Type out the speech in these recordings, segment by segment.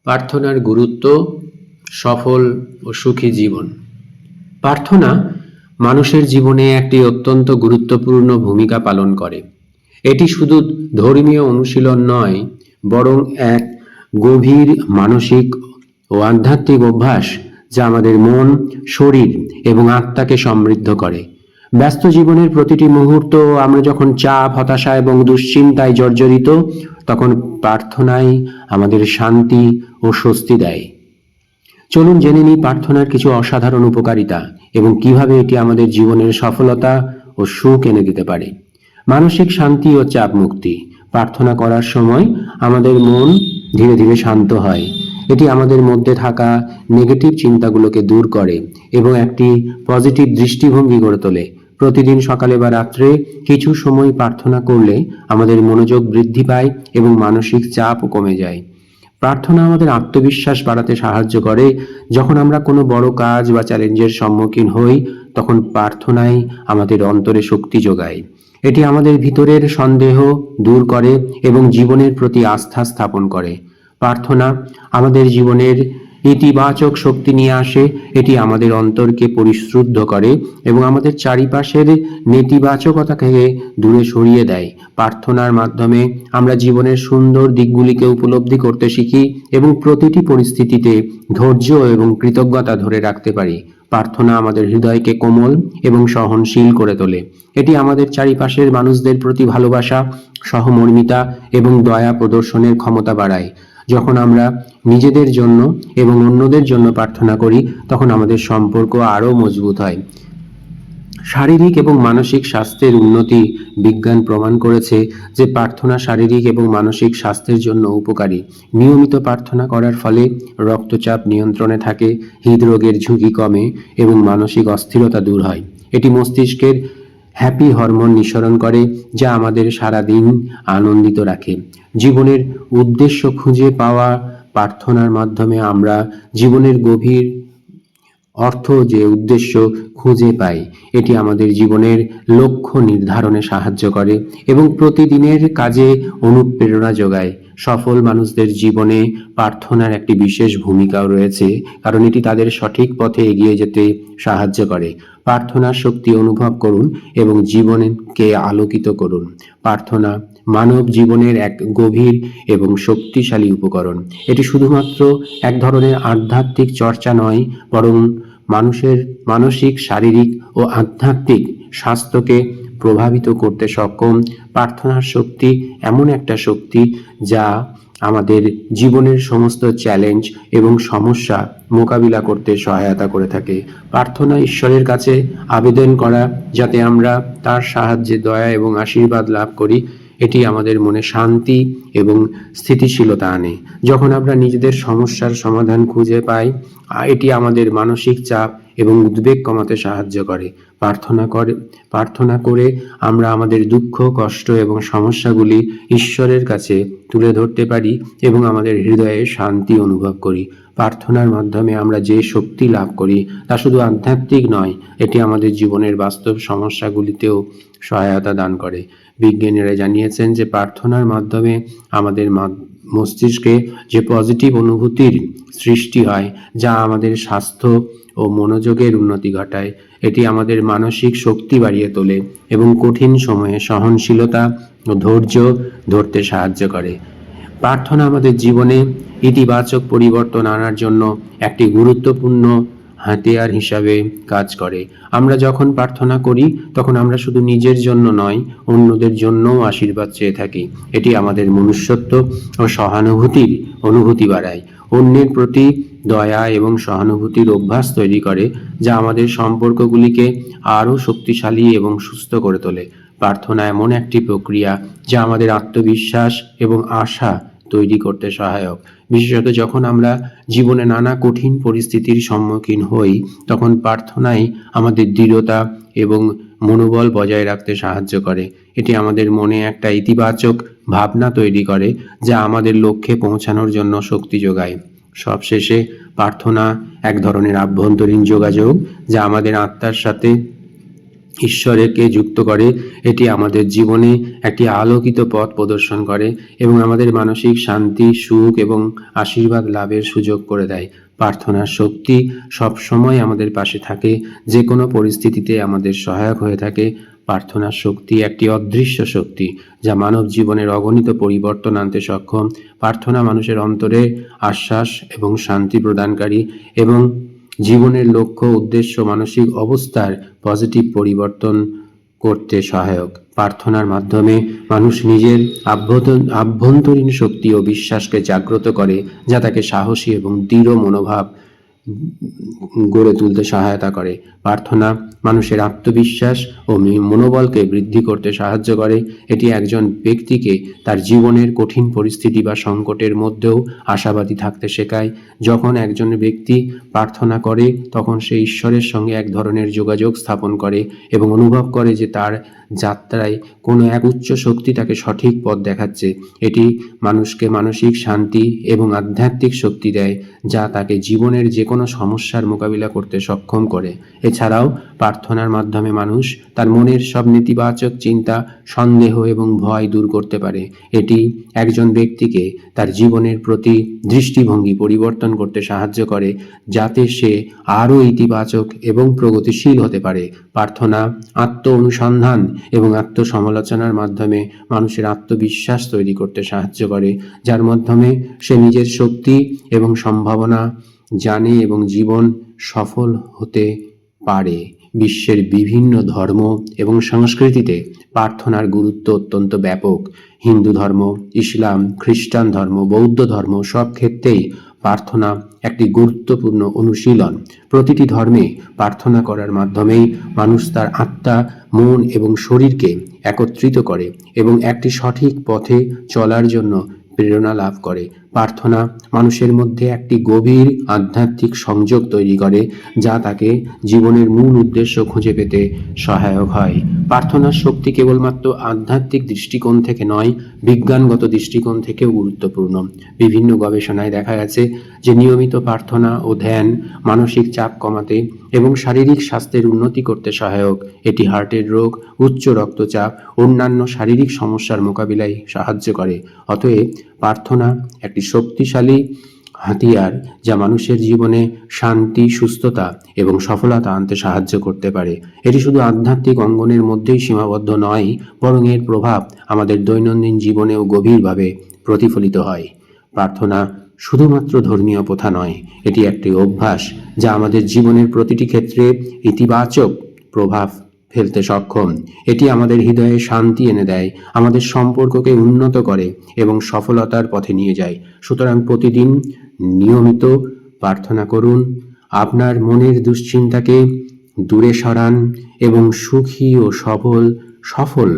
প্রার্থনার গুরুত্ব, সফল ও সুখী জীবন। প্রার্থনা মানুষের জীবনে একটি অত্যন্ত গুরুত্বপূর্ণ ভূমিকা পালন করে। এটি শুধু ধর্মীয় অনুশীলন নয়, বরং এক গভীর মানসিক ও আধ্যাত্মিক অভ্যাস যা আমাদের মন, শরীর এবং আত্মাকে সমৃদ্ধ করে। ব্যস্ত জীবনের প্রতিটি মুহূর্ত আমরা যখন চাপ, হতাশা এবং দুশ্চিন্তায় জর্জরিত, তখন প্রার্থনাই আমাদের শান্তি ও স্বস্তি দেয়। চলুন জেনে নিই প্রার্থনার কিছু অসাধারণ উপকারিতা এবং কিভাবে এটি আমাদের জীবনের সফলতা ও সুখ এনে দিতে পারে। মানসিক শান্তি ও চাপ মুক্তি। প্রার্থনা করার সময় আমাদের মন ধীরে ধীরে শান্ত হয়। এটি আমাদের মধ্যে থাকা নেগেটিভ চিন্তাগুলোকে দূর করে এবং একটি পজিটিভ দৃষ্টিভঙ্গি গড়ে তোলে। প্রতিদিন সকালে বা রাত্রে কিছু সময় প্রার্থনা করলে আমাদের মনোযোগ বৃদ্ধি পায় এবং মানসিক চাপও কমে যায়। প্রার্থনা আমাদের আত্মবিশ্বাস বাড়াতে সাহায্য করে। যখন আমরা কোনো বড় কাজ বা চ্যালেঞ্জের সম্মুখীন হই, তখন প্রার্থনাই আমাদের অন্তরে শক্তি যোগায়। এটি আমাদের ভিতরের সন্দেহ দূর করে এবং জীবনের প্রতি আস্থা স্থাপন করে। প্রার্থনা আমাদের জীবনের ইতিবাচক শক্তি নিয়ে আসে। এটি আমাদের অন্তরকে পরিশুদ্ধ করে এবং আমাদের চারিপাশের নেতিবাচকতাকে দূরে সরিয়ে দেয়। প্রার্থনার মাধ্যমে আমরা জীবনের সুন্দর দিকগুলিকে উপলব্ধি করতে শিখি এবং প্রতিটি পরিস্থিতিতে ধৈর্য এবং কৃতজ্ঞতা ধরে রাখতে পারি। প্রার্থনা আমাদের হৃদয়কে কোমল এবং সহনশীল করে তোলে। এটি আমাদের চারিপাশের মানুষদের প্রতি ভালোবাসা, সহমর্মিতা এবং দয়া প্রদর্শনের ক্ষমতা বাড়ায়। যখন আমরা নিজেদের জন্য এবং অন্যদের জন্য প্রার্থনা করি, তখন আমাদের সম্পর্ক আরও মজবুত হয়। শারীরিক এবং মানসিক স্বাস্থ্যের উন্নতি। বিজ্ঞান প্রমাণ করেছে যে প্রার্থনা শারীরিক এবং মানসিক স্বাস্থ্যের জন্য উপকারী। নিয়মিত প্রার্থনা করার ফলে রক্তচাপ নিয়ন্ত্রণে থাকে, হৃদরোগের ঝুঁকি কমে এবং মানসিক অস্থিরতা দূর হয়। এটি মস্তিষ্কের হ্যাপি হরমোন নিঃসরণ করে, যা আমাদের সারাদিন আনন্দিত রাখে। জীবনের উদ্দেশ্য খুঁজে পাওয়া। প্রার্থনার মাধ্যমে আমরা জীবনের গভীর অর্থ যে উদ্দেশ্য খুঁজে পাই। এটি আমাদের জীবনের লক্ষ্য নির্ধারণে সাহায্য করে এবং প্রতিদিনের কাজে অনুপ্রেরণা যোগায়। সফল মানুষদের জীবনে প্রার্থনার একটি বিশেষ ভূমিকাও রয়েছে, কারণ এটি তাদের সঠিক পথে এগিয়ে যেতে সাহায্য করে। প্রার্থনার শক্তি অনুভব করুন এবং জীবনকে আলোকিত করুন। প্রার্থনা মানব জীবনের এক গভীর এবং শক্তিশালী উপকরণ। এটি শুধুমাত্র এক ধরনের আধ্যাত্মিক চর্চা নয়, বরং মানুষের মানসিক, শারীরিক ও আধ্যাত্মিক স্বাস্থ্যকে প্রভাবিত করতে সক্ষম। প্রার্থনার শক্তি এমন একটা শক্তি যা আমাদের জীবনের সমস্ত চ্যালেঞ্জ এবং সমস্যা মোকাবিলা করতে সহায়তা করে থাকে। প্রার্থনা ঈশ্বরের কাছে আবেদন করা যাতে আমরা তার সাহায্যে দয়া এবং আশীর্বাদ লাভ করি। এটি আমাদের মনে শান্তি এবং স্থিতিশীলতা আনে। যখন আমরা নিজেদের সমস্যার সমাধান খুঁজে পাই, এটি আমাদের মানসিক চাপ এবং উদ্বেগ কমাতে সাহায্য করে। প্রার্থনা করে আমরা আমাদের দুঃখ, কষ্ট এবং সমস্যাগুলি ঈশ্বরের কাছে তুলে ধরতে পারি এবং আমাদের হৃদয়ে শান্তি অনুভব করি। প্রার্থনার মাধ্যমে আমরা যে শক্তি লাভ করি তা শুধু আধ্যাত্মিক নয়, এটি আমাদের জীবনের বাস্তব সমস্যাগুলিতেও সহায়তা দান করে। বিজ্ঞানীরা জানিয়েছেন যে প্রার্থনার মাধ্যমে আমাদের মস্তিষ্কে যে পজিটিভ অনুভূতির সৃষ্টি হয়, যা আমাদের স্বাস্থ্য ও মনোযোগের উন্নতি ঘটায়। এটি আমাদের মানসিক শক্তি বাড়িয়ে তোলে এবং কঠিন সময়ে সহনশীলতা ও ধৈর্য ধরতে সাহায্য করে। প্রার্থনা আমাদের জীবনে ইতিবাচক পরিবর্তন আনার জন্য একটি গুরুত্বপূর্ণ হাতিয়ার হিসাবে কাজ করে। আমরা যখন প্রার্থনা করি, তখন আমরা শুধু নিজের জন্য নয়, অন্যদের জন্যও আশীর্বাদ চেয়ে থাকি। এটি আমাদের মনুষ্যত্ব ও সহানুভূতির অনুভূতি বাড়ায়। অন্যের প্রতি দয়া এবং সহানুভূতির অভ্যাস তৈরি করে, যা আমাদের সম্পর্কগুলিকে আরও শক্তিশালী এবং সুস্থ করে তোলে। প্রার্থনা এমন একটি প্রক্রিয়া যা আমাদের আত্মবিশ্বাস এবং আশা তৈরি করতে সহায়ক। বিশেষত যখন আমরা জীবনে নানা কঠিন পরিস্থিতির সম্মুখীন হই, তখন প্রার্থনাই আমাদের দৃঢ়তা এবং মনোবল বজায় রাখতে সাহায্য করে। এটি আমাদের মনে একটা ইতিবাচক ভাবনা তৈরি করে, যা আমাদের লক্ষ্যে পৌঁছানোর জন্য শক্তি যোগায়। সবশেষে প্রার্থনা এক ধরনের আভ্যন্তরীণ যোগাযোগ, যা আমাদের আত্মার সাথে ঈশ্বরকে যুক্ত করে। এটি আমাদের জীবনে একটি আলোকিত পথ প্রদর্শন করে এবং আমাদের মানসিক শান্তি, সুখ এবং আশীর্বাদ লাভের সুযোগ করে দেয়। প্রার্থনার শক্তি সবসময় আমাদের পাশে থাকে, যে কোনো পরিস্থিতিতে আমাদের সহায়ক হয়ে থাকে। প্রার্থনার শক্তি একটি অদৃশ্য শক্তি যা মানব জীবনের অগণিত পরিবর্তন আনতে সক্ষম। প্রার্থনা মানুষের অন্তরে আশ্বাস এবং শান্তি প্রদানকারী এবং জীবনের লক্ষ্য, উদ্দেশ্য, মানসিক অবস্থার পজিটিভ পরিবর্তন করতে সহায়ক। প্রার্থনার মাধ্যমে মানুষ নিজের আভ্যন্তরীণ শক্তি ও বিশ্বাসকে জাগ্রত করে, যা তাকে সাহসী এবং দৃঢ় মনোভাব গড়ে তুলতে সহায়তা করে। প্রার্থনা মানুষের আত্মবিশ্বাস ও মনোবলকে বৃদ্ধি করতে সাহায্য করে। এটি একজন ব্যক্তিকে তার জীবনের কঠিন পরিস্থিতি বা সংকটের মধ্যেও আশাবাদী থাকতে শেখায়। যখন একজন ব্যক্তি প্রার্থনা করে তখন সে ঈশ্বরের সঙ্গে এক ধরনের যোগাযোগ স্থাপন করে এবং অনুভব করে যে তার যাত্রায় কোনো এক উচ্চ শক্তি তাকে সঠিক পথ দেখাচ্ছে। এটি মানুষকে মানসিক শান্তি এবং আধ্যাত্মিক শক্তি দেয়, যা তাকে জীবনের যে কোনো সমস্যার মোকাবিলা করতে সক্ষম করে। এছাড়াও প্রার্থনার মাধ্যমে মানুষ তার মনের সব নেতিবাচক চিন্তা, সন্দেহ এবং ভয় দূর করতে পারে। এটি একজন ব্যক্তিকে তার জীবনের প্রতি দৃষ্টিভঙ্গি পরিবর্তন করতে সাহায্য করে, যাতে সে আরও ইতিবাচক এবং প্রগতিশীল হতে পারে। প্রার্থনা আত্ম অনুসন্ধান এবং আত্মসমালোচনার মাধ্যমে মানুষের আত্মবিশ্বাস তৈরি করতে সাহায্য করে, যার মাধ্যমে সে নিজের শক্তি এবং সম্ভাবনা জানে এবং জীবন সফল হতে পারে। বিশ্বের বিভিন্ন ধর্ম এবং সংস্কৃতিতে প্রার্থনার গুরুত্ব অত্যন্ত ব্যাপক। হিন্দু ধর্ম, ইসলাম, খ্রিস্টান ধর্ম, বৌদ্ধ ধর্ম সব ক্ষেত্রেই প্রার্থনা একটি গুরুত্বপূর্ণ অনুশীলন। প্রতিটি ধর্মে প্রার্থনা করার মাধ্যমেই মানুষ তার আত্মা, মন এবং শরীরকে একত্রিত করে এবং একটি সঠিক পথে চলার জন্য প্রেরণা লাভ করে। প্রার্থনা মানুষের মধ্যে একটি গভীর আধ্যাত্মিক সংযোগ তৈরি করে, যা তাকে জীবনের মূল উদ্দেশ্য খুঁজে পেতে সহায়ক হয়। প্রার্থনার শক্তি কেবলমাত্র আধ্যাত্মিক দৃষ্টিকোণ থেকে নয়, বিজ্ঞানগত দৃষ্টিকোণ থেকেও গুরুত্বপূর্ণ। বিভিন্ন গবেষণায় দেখা গেছে যে নিয়মিত প্রার্থনা ও ধ্যান মানসিক চাপ কমাতে এবং শারীরিক স্বাস্থ্যের উন্নতি করতে সহায়ক। এটি হার্টের রোগ, উচ্চ রক্তচাপ, অন্যান্য শারীরিক সমস্যার মোকাবিলায় সাহায্য করে। অতএব প্রার্থনা একটি শক্তিশালী হাতিয়ার যা মানুষের জীবনে শান্তি, সুস্থতা এবং সফলতা আনতে সাহায্য করতে পারে। এটি শুধু আধ্যাত্মিক অঙ্গনের মধ্যেই সীমাবদ্ধ নয়, বরং এর প্রভাব আমাদের দৈনন্দিন জীবনেও গভীরভাবে প্রতিফলিত হয়। প্রার্থনা শুধুমাত্র ধর্মীয় প্রথা নয়, এটি একটি অভ্যাস যা আমাদের জীবনের প্রতিটি ক্ষেত্রে ইতিবাচক প্রভাব ফেলতে সক্ষম। এটি আমাদের হৃদয়ে শান্তি এনে দেয়, আমাদের সম্পর্ককে উন্নত করে এবং সফলতার পথে নিয়ে যায়। সুতরাং প্রতিদিন নিয়মিত প্রার্থনা করুন, আপনার মনের দুশ্চিন্তাকে দূরে সরান এবং সুখী ও সফল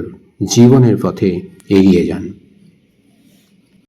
জীবনের পথে এগিয়ে যান।